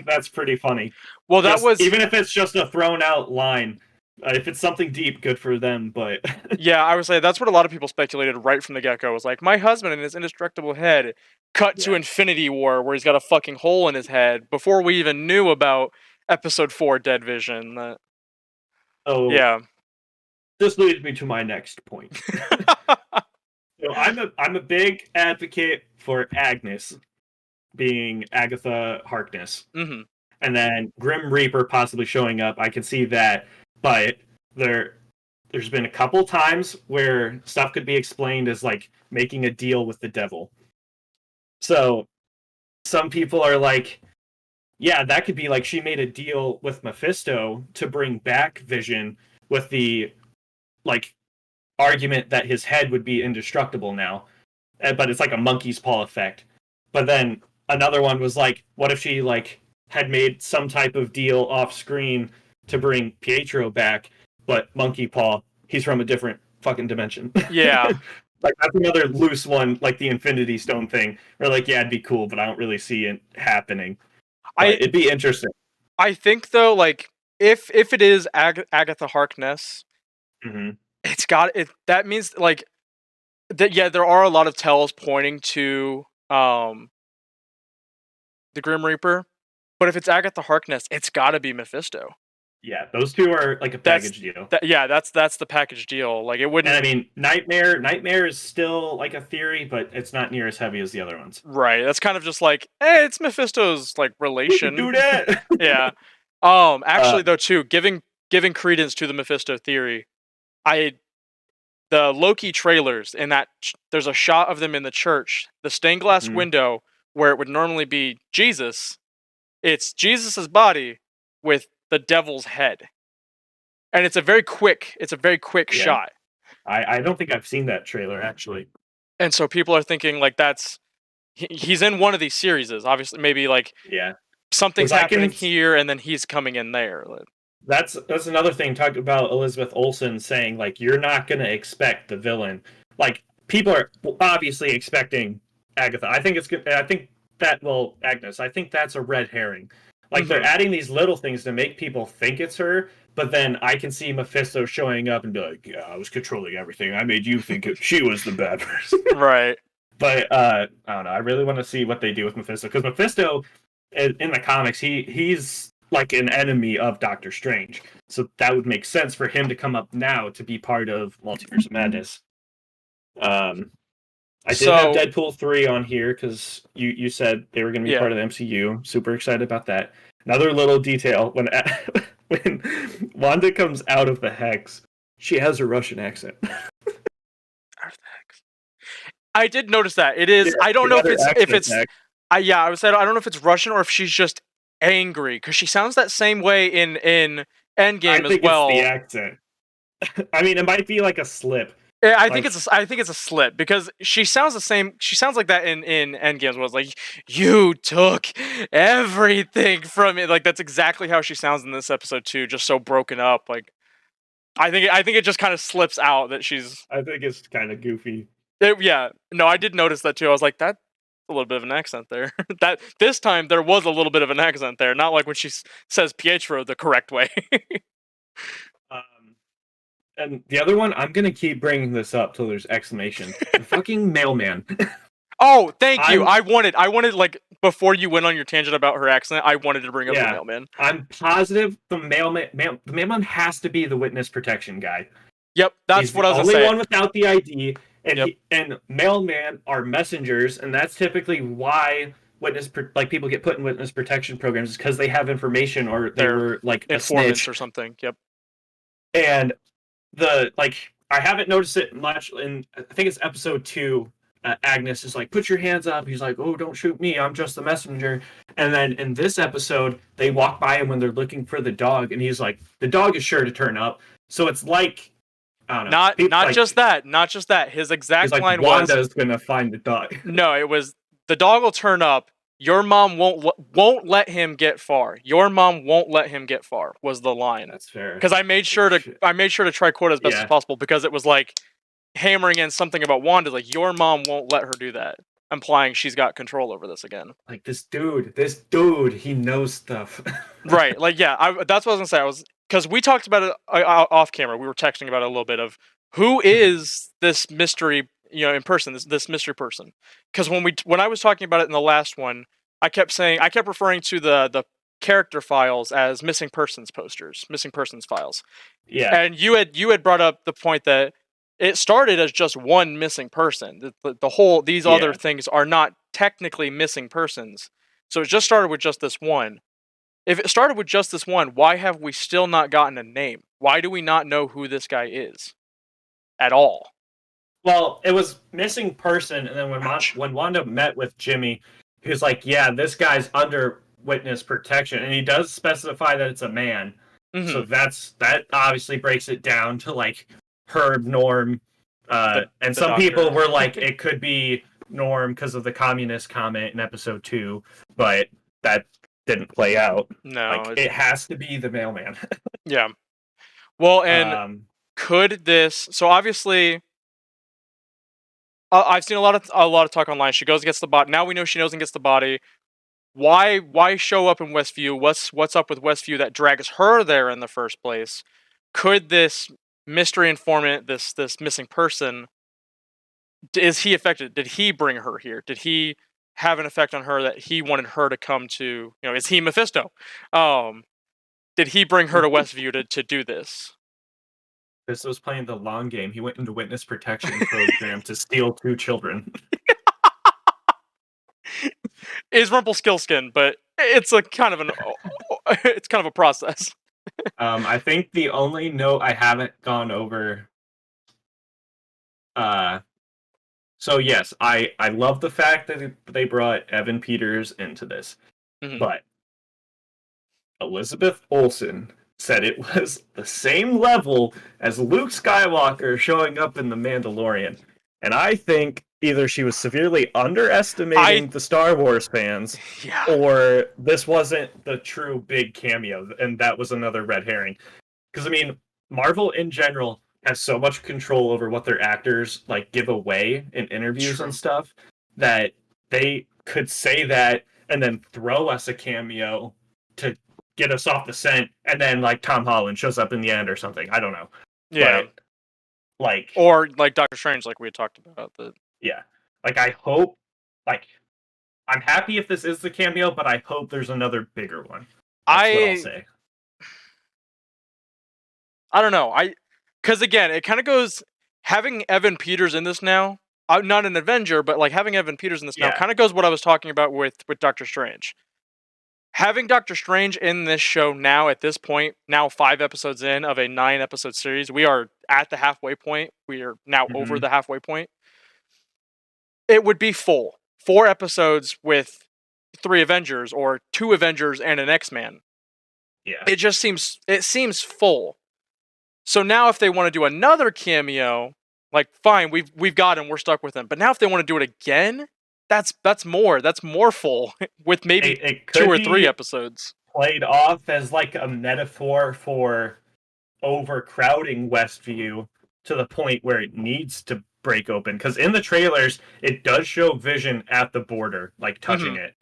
that's pretty funny. Well, that Just, was even if it's just a thrown out line. If it's something deep, good for them. But yeah, I would say that's what a lot of people speculated right from the get go. Was like my husband and his indestructible head. Cut to Yeah. Infinity War where he's got a fucking hole in his head before we even knew about Episode 4 Dead Vision. oh, Yeah. this leads me to my next point. So I'm a big advocate for Agnes being Agatha Harkness, hmm and then Grim Reaper possibly showing up. I can see that, but there's been a couple times where stuff could be explained as like making a deal with the devil. So some people are like, yeah, that could be like she made a deal with Mephisto to bring back Vision with the like argument that his head would be indestructible now, but it's like a monkey's paw effect. But then another one was like, what if she like had made some type of deal off screen to bring Pietro back, but monkey paw, he's from a different fucking dimension. Yeah. Like that's another loose one, like the Infinity Stone thing. Where like, yeah, it'd be cool, but I don't really see it happening. But it'd be interesting. I think though, like if it is Agatha Harkness, Mm-hmm. it's got it. That means like that. Yeah, there are a lot of tells pointing to the Grim Reaper, but if it's Agatha Harkness, it's got to be Mephisto. Yeah, those two are like a That's package deal. that's the package deal. Like it And I wouldn't. mean, Nightmare is still like a theory, but it's not near as heavy as the other ones. Right. That's kind of just like, hey, it's Mephisto's like We could do relation. that. Yeah. uh, Actually though too, giving credence to the Mephisto theory, I the Loki trailers in that there's a shot of them in the church, the stained glass mhm, window where it would normally be Jesus, it's Jesus's body with the devil's head. And it's a very quick yeah, shot. I don't think I've seen that trailer actually. And so people are thinking like he's in one of these series, obviously maybe like Yeah, something's because I happening can. here and then he's coming in there. That's another thing. Talked about Elizabeth Olsen saying like you're not gonna expect the villain. Like people are obviously expecting Agatha. I think it's good. I think that well Agnes. I think that's a red herring. Like they're Mhm. adding these little things to make people think it's her, but then I can see Mephisto showing up and be like, "Yeah, I was controlling everything. I made you think she was the bad person." Right. But I don't know. I really want to see what they do with Mephisto because Mephisto, in the comics, he's like an enemy of Doctor Strange. So that would make sense for him to come up now to be part of Multiverse of Madness. Um, I did have So, Deadpool 3 on here because you said they were going to be yeah. part of the MCU. Super excited about that. Another little detail when when Wanda comes out of the hex, she has a Russian accent. I did notice that. It Yeah, is I don't she know got if her accent it's back. I would say I don't know if it's Russian or if she's just angry cuz she sounds that same way in I Endgame as think it's the well. accent. I mean, it might be like a slip. Like, I think it's a slip because she sounds the same. She sounds like that in Endgames was like you took everything from it. Like that's exactly how she sounds in this episode too, just so broken up. Like I think it just kind of slips out that she's I think it's kind of goofy. yeah. No, I did notice that too. I was like that's a little bit of an accent there. That this time there was a little bit of an accent there, not like when she says Pietro the correct way. Um, and the other one, I'm gonna keep bringing this up till there's exclamation. The fucking mailman. Oh, thank you. I'm I wanted like before you went on your tangent about her accent, I wanted to bring up the yeah. mailman. I'm positive the mailman has to be the witness protection guy. Yep, He's that's what the I was gonna only say. one without the ID, and Yep, mailman are messengers, and that's typically why like people get put in witness protection programs is because they have information or they they're were like a informants snitch. or something. Yep. And the like I haven't noticed it much in I think it's episode 2. Agnes is like, put your hands up. He's like, oh, don't shoot me, I'm just the messenger. And then in this episode they walk by him when they're looking for the dog, and he's like, the dog is sure to turn up. So it's like, I don't know, people Not like, just that, not just that. His he's exact like, line was, Wanda's gonna find the dog. "No, it was the dog will turn up. Your mom won't let him get far. Your mom won't let him get far." Was the line. That's fair. Because I made sure to try quote as best as Yeah, possible because it was like hammering in something about Wanda, like your mom won't let her do that, implying she's got control over this again. like this dude, he knows stuff. Right. Like, yeah, that's what I was gonna say. I was because we talked about it off camera. We were texting about it a little bit of who is this mystery, in person. This mystery person. Because when I was talking about it in the last one, I kept referring to the character files as missing persons posters, missing persons files, Yeah, and you had brought up the point that it started as just one missing person. The whole these other yeah. things are not technically missing persons. So it just started with just this one. If it started with just this one, why have we still not gotten a name? Why do we not know who this guy is at all? Well, it was missing person, and then Ouch. When Wanda met with Jimmy, he was like, "Yeah, this guy's under witness protection," and he does specify that it's a man. So Hmm. that obviously breaks it down to like Herb, Norm, and The some people doctor. were like, it could be Norm because of the communist comment in episode 2, but that didn't play out. No. Like, it has to be the mailman. Yeah. Well, and um, could this? So obviously, I've seen a lot of talk online. She goes and gets the body. Now we know she knows and gets the body. Why show up in Westview? What's up with Westview that drags her there in the first place? Could this mystery informant, this missing person, is he affected? Did he bring her here? Did he have an effect on her that he wanted her to come to? Is he Mephisto? Um, did he bring her to Westview to do this? This was playing the long game. He went into witness protection program to steal 2 children. Is Rumpelstiltskin, but it's a kind of it's kind of a process. I think the only note I haven't gone over. So yes, I love the fact that they brought Evan Peters into this, but Elizabeth Olsen said it was the same level as Luke Skywalker showing up in The Mandalorian. And I think either she was severely underestimating the Star Wars fans, or this wasn't the true big cameo, and that was another red herring. Because, I mean, Marvel in general has so much control over what their actors like give away in interviews and stuff that they could say that and then throw us a cameo to get us off the scent, and then like Tom Holland shows up in the end or something. I don't know. Yeah. But, like, or like Doctor Strange, like we had talked about. Yeah. Like, I hope, like, I'm happy if this is the cameo, but I hope there's another bigger one. That's what I'll say. I don't know. Because again, it kind of goes, having Evan Peters in this now, not an Avenger, but like having Evan Peters in this now kind of goes what I was talking about with Doctor Strange. Having Doctor Strange in this show now, at this point, now 5 episodes in of a 9-episode series, we are at the halfway point. We are now over the halfway point. It would be full. 4 episodes with 3 Avengers, or 2 Avengers and an X-Man. Yeah. It seems full. So now if they want to do another cameo, like, fine, we've got him, we're stuck with him. But now if they want to do it again, that's more full with maybe it 2 or 3 episodes. Played off as like a metaphor for overcrowding Westview to the point where it needs to break open. Because in the trailers, it does show Vision at the border, like touching it.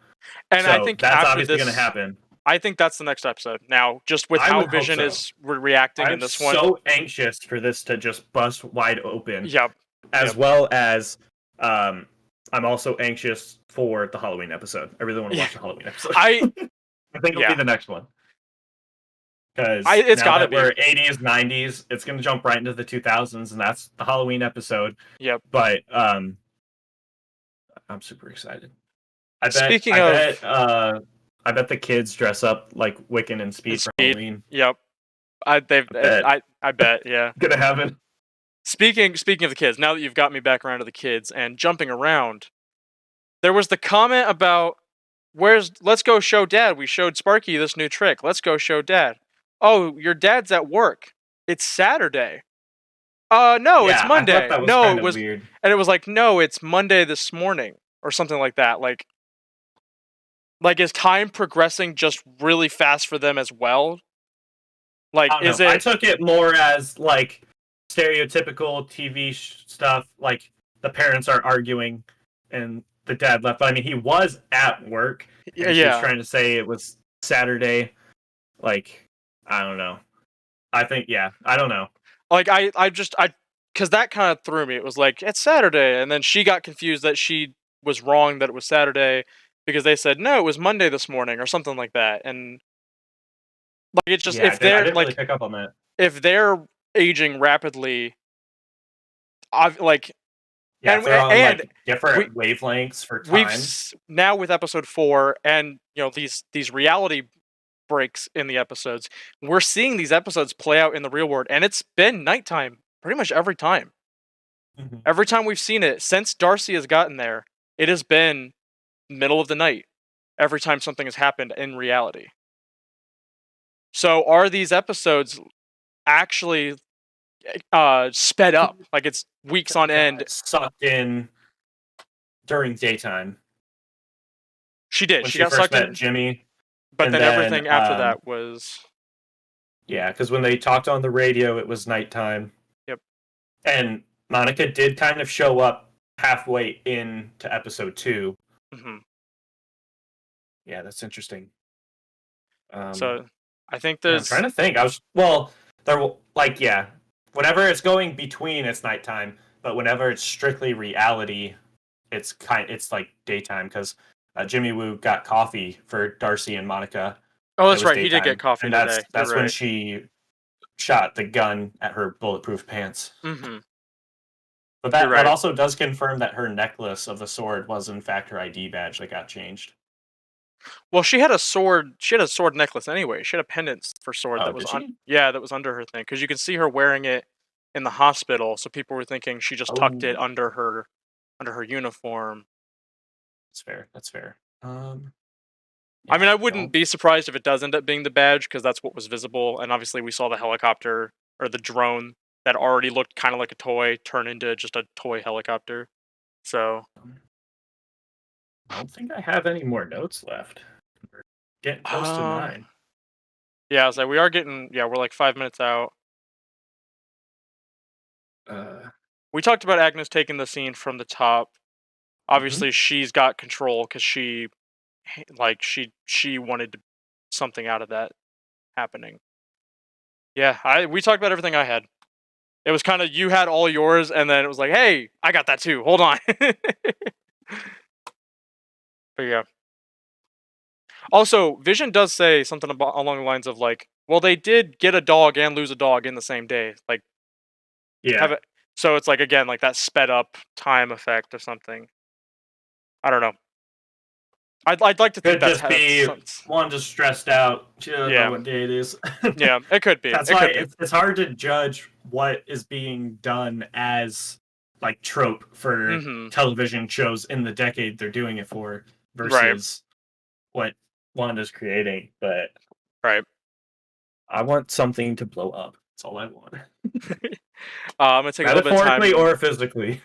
And so I think that's after obviously this, going to happen. I think that's the next episode. Now, just with how Vision is reacting in this one. I'm so anxious for this to just bust wide open. Yep. As well as, I'm also anxious for the Halloween episode. I really want to watch the Halloween episode. I think it'll be the next one. Because it's now gotta that we're 80s, 90s, it's going to jump right into the 2000s, and that's the Halloween episode. Yep. But I'm super excited. I bet the kids dress up like Wiccan and Speed for Halloween. Yep. I bet, yeah. Gonna happen. Speaking of the kids, now that you've got me back around to the kids and jumping around, there was the comment about, let's go show Dad. We showed Sparky this new trick. Let's go show Dad. Oh, your dad's at work. It's Saturday. No, it's Monday. I thought that was no, kind it of was weird. And it was like, no, it's Monday this morning or something like that. Like is time progressing just really fast for them as well? Like, is it? I took it more as like stereotypical TV stuff. Like the parents are arguing, and the dad left. But I mean, he was at work. And she was trying to say it was Saturday. Like, I don't know. I think, I don't know. Like, because that kind of threw me. It was like, it's Saturday, and then she got confused that she was wrong that it was Saturday because they said no, it was Monday this morning or something like that. And like, it's just if they're didn't really pick up on that. If they're aging rapidly, like. Yeah, they're on like different wavelengths for time. We've now with episode 4, and these reality breaks in the episodes. We're seeing these episodes play out in the real world, and it's been nighttime pretty much every time. Every time we've seen it since Darcy has gotten there, it has been middle of the night. Every time something has happened in reality. So are these episodes actually sped up? Like it's weeks on end. Sucked in during daytime. She did. When she got sucked in. Jimmy. But then everything after that was. Yeah, because when they talked on the radio, it was nighttime. Yep. And Monica did kind of show up halfway into episode 2. Yeah, that's interesting. So I think there's. I'm trying to think. Whenever it's going between, it's nighttime. But whenever it's strictly reality, it's like daytime because Jimmy Woo got coffee for Darcy and Monica Oh, It that's was right. He did get daytime, coffee and today. You're that's when right. she shot the gun at her bulletproof pants. Mm-hmm. But You're that right. also does confirm that her necklace of the sword was in fact her ID badge that got changed. Well, she had a sword. She had a sword necklace anyway. She had a pendant for sword Oh, that was did on. she? Yeah, that was under her thing because you could see her wearing it in the hospital. So people were thinking she just tucked it Oh, under her uniform. that's fair. That's fair. I Yeah, mean, I I wouldn't don't. be surprised if it does end up being the badge because that's what was visible. And obviously, we saw the helicopter or the drone that already looked kind of like a toy turn into just a toy helicopter. So I don't think I have any more notes left. We're getting close to Um, 9. yeah, I was like, we are getting, yeah, we're like 5 minutes out. Uh, We talked about Agnes taking the scene from the top. mhm. Obviously, she's got control because like, she wanted something out of that happening. Yeah, we talked about everything I had. It was kind of you had all yours, and then it was like, hey, I got that too. Hold on. But yeah. Also, Vision does say something about along the lines of like, well, they did get a dog and lose a dog in the same day. Like, have Yeah, it. So it's like again, like that sped up time effect or something. I don't know. I'd like to think could that's just how be it's one just stressed out. She doesn't know yeah. what day it is. Yeah, it could be. That's It why could be. it's hard to judge what is being done as like trope for Mhm. television shows in the decade they're doing it for Right. versus what Wanda's creating. But Right. I want something to blow up. That's all I want. I'm gonna take a little bit of Metaphorically time. or physically.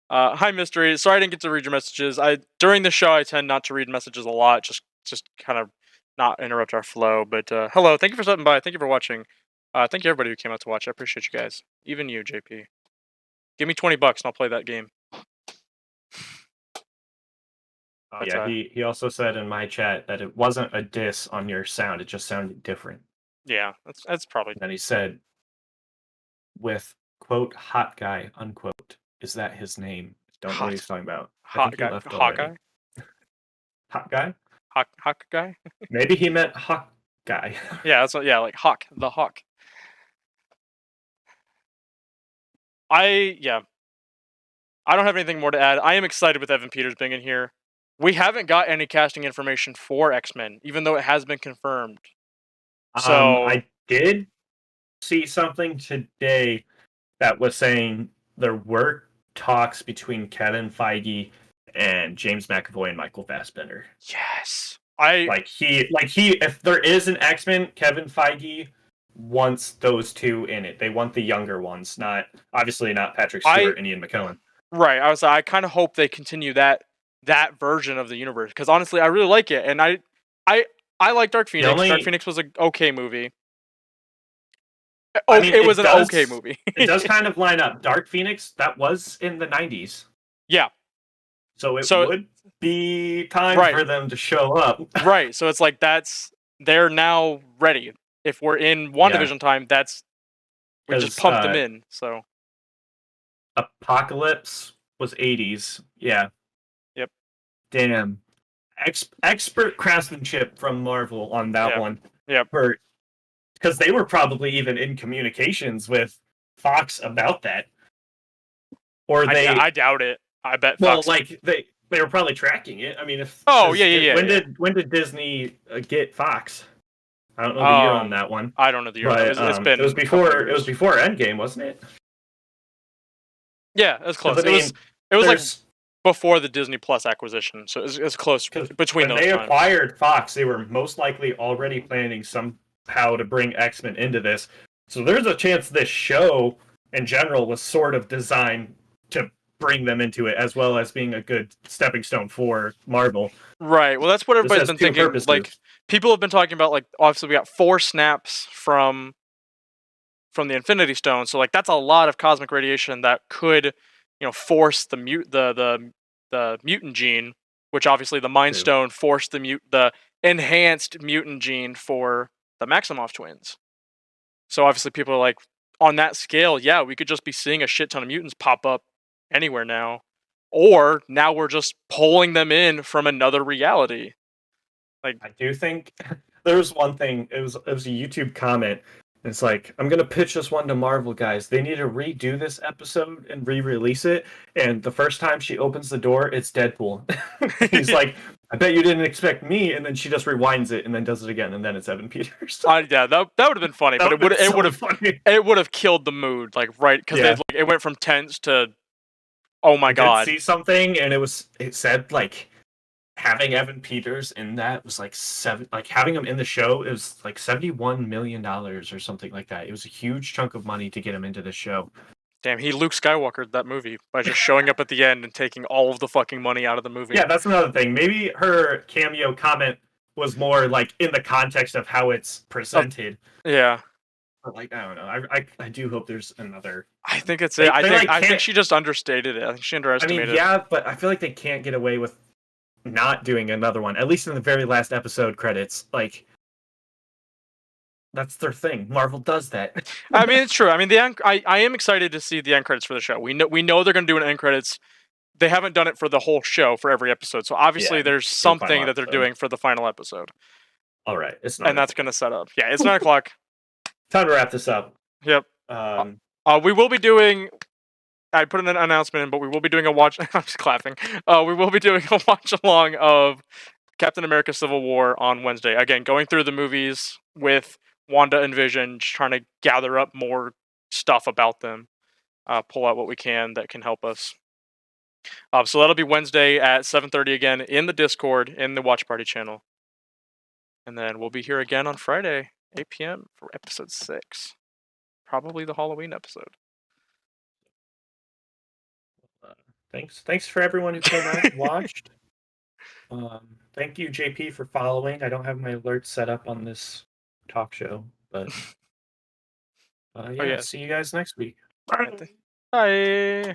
Hi, mystery. Sorry I didn't get to read your messages. I during the show I tend not to read messages a lot, just kind of not interrupt our flow. But hello, thank you for stopping by. Thank you for watching. Thank you everybody who came out to watch. I appreciate you guys. Even you, JP. Give me $20 and I'll play that game. Oh But yeah, he also said in my chat that it wasn't a diss on your sound, it just sounded different. yeah, that's probably And then he said with quote hot guy unquote. Is that his name? Don't know what hot he's talking about. I hot think he guy, left hot already. guy, Hot guy? hot guy. Maybe he meant hawk guy. Yeah, that's what. Yeah, like hawk, the hawk. Yeah, I don't have anything more to add. I am excited with Evan Peters being in here. We haven't got any casting information for X-Men, even though it has been confirmed. So I did see something today that was saying there were talks between Kevin Feige and James McAvoy and Michael Fassbender. yes, If there is an X-Men, Kevin Feige wants those two in it. They want the younger ones, not obviously not Patrick I Stewart and Ian McKellen. right. I kind of hope they continue that version of the universe because honestly, I really like it, and I I like Dark The Phoenix. Dark only Phoenix was a okay movie. I Oh, mean it was an okay movie. it does kind of line up. Dark Phoenix, that was in the 90s. Yeah. So it So would be time right, for them to show up. right. So it's like they're now ready. If we're in Yeah, WandaVision time, we just because pumped them in. So Apocalypse was 80s. Yeah, yep, damn. Expert craftsmanship from Marvel on that yeah, one. yep. For because they were probably even in communications with Fox about that, or I doubt it. I bet well, Fox. like they were probably tracking it. I mean, if Oh because yeah, yeah, yeah, yeah. when did Disney get Fox? I don't know the year on Um, that one, I don't know the year though. but It's it was been a couple before years. Endgame, wasn't it? Yeah, it's Because close. I mean, It was like there's before the Disney Plus acquisition, so it's close because between when those they times. acquired Fox, they were most likely already planning somehow to bring X-Men into this. So there's a chance this show in general was sort of designed to bring them into it, as well as being a good stepping stone for Marvel. Right. Well, that's what This everybody's has been two thinking. Like purposes. people have been talking about. Like obviously we got 4 snaps from the Infinity Stone, so like that's a lot of cosmic radiation that could, force the mutant gene, which obviously the Mind True. Stone forced the enhanced mutant gene for the Maximoff twins. So obviously people are like, on that scale, yeah, we could just be seeing a shit ton of mutants pop up anywhere now, or now we're just pulling them in from another reality. Like, I do think There was one thing. It was a YouTube comment. It's like, I'm gonna pitch this one to Marvel guys. They need to redo this episode and re-release it. And the first time she opens the door, it's Deadpool. He's like, I bet you didn't expect me. And then she just rewinds it and then does it again, and then it's Evan Peters. Yeah, that would have been funny, but it would have killed the mood, like right because Yeah. it went from tense to oh my I god. did see something, and it said like having Evan Peters in that was like having him in the show, it was like $71 million or something like that. It was a huge chunk of money to get him into the show. Damn, he Luke Skywalkered that movie by just showing up at the end and taking all of the fucking money out of the movie. Yeah, that's another thing. Maybe her cameo comment was more like in the context of how it's presented. Yeah. But like, I don't know. I do hope there's another. I think it's They- it. they, like, I think can't- she just understated it. I think she I underestimated mean, yeah, but I feel like they can't get away with not doing another one. At least in the very last episode credits, like that's their thing. Marvel does that. I mean, it's true. I mean, I am excited to see the end credits for the show. We know they're going to do an end credits. They haven't done it for the whole show for every episode, so obviously Yeah, there's the something final that they're episode. doing for the final episode, All right, it's not. and that's going to set up. Yeah, it's 9:00. Time to wrap this up. Yep. We will be doing. I put an announcement in, but we will be doing a watch. I'm just clapping. We will be doing a watch along of Captain America: Civil War on Wednesday. Again, going through the movies with Wanda and Vision, just trying to gather up more stuff about them, pull out what we can that can help us. So that'll be Wednesday at 7:30 again in the Discord in the Watch Party channel, and then we'll be here again on Friday, 8 p.m. for episode 6, probably the Halloween episode. Thanks for everyone who came out and watched. Thank you, JP, for following. I don't have my alerts set up on this talk show, but yeah, yeah. see you guys next week. Bye.